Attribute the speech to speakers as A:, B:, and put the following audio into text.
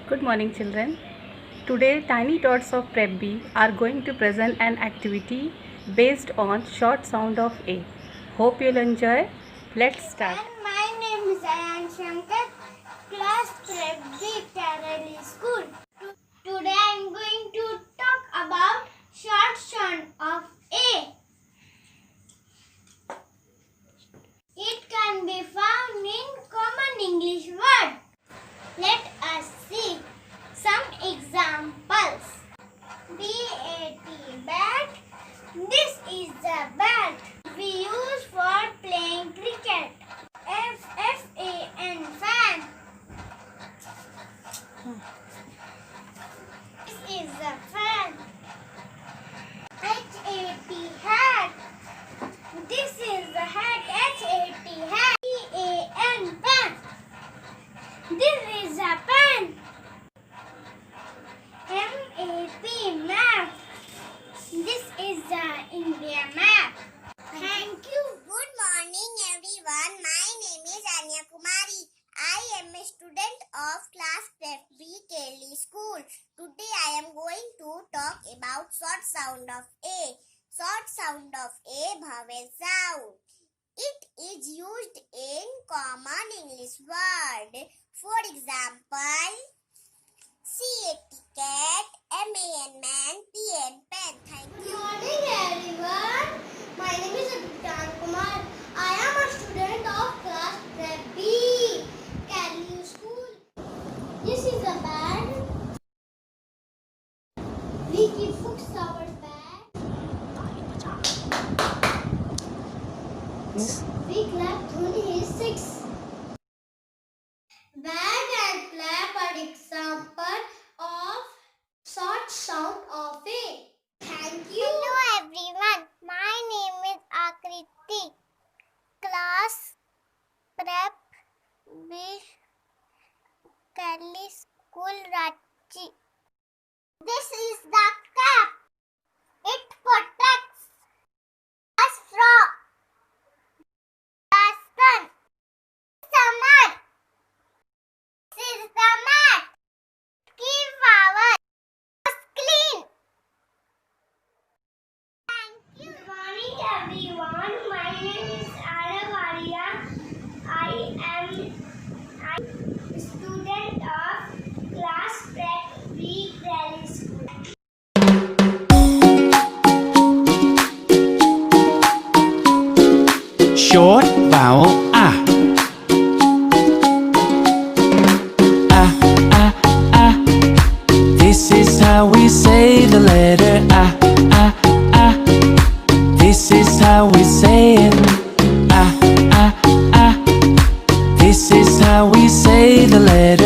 A: Good morning children. Today tiny tots of Prep B are going to present an activity based on short sound of A. Hope you'll enjoy. Let's start.
B: And my name is Ayan Shankar, class Prep B Kerala School. Today I am going to talk about short sound of A. It can be found in common English word. Let us see some examples. B-A-T, bat. This is the bat we use for playing cricket. F-F-A-N, fan. This is the fan. H-A-T, hat. This is the hat. H-A-T, hat. P-A-N, pen. This is a pen. M-A-P, map. This is the India map. Thank you.
C: Good morning everyone. My name is Anya Kumari. I am a student of class Prep B Kerala School. Today I am going to talk about short sound of A. Short sound of A vowel sound. It is used in common English word. For example, C-A-T, cat, M-A-N, man, P-N, pen. Thank
B: Good
C: you.
B: morning everyone. My name is Anya Kumar. I am a student of class Prep B Kerala School. This is a bag. We keep books our bag. We clap Dhoni his six. Bag and clap are example of short sound of A. Thank you.
C: Hello everyone. My name is Akriti. Class Prep B Kerala School Ranchi. This is the cap. It protects us from the sun. Summer. This is the mat. Keep our house clean. Thank you.
B: Good morning everyone. My name is Aravaria. I am a student of class Prep B Kerala School.
D: Short vowel A. A. This is how we say the letter A. This is how we say it. A. This is how we say the letter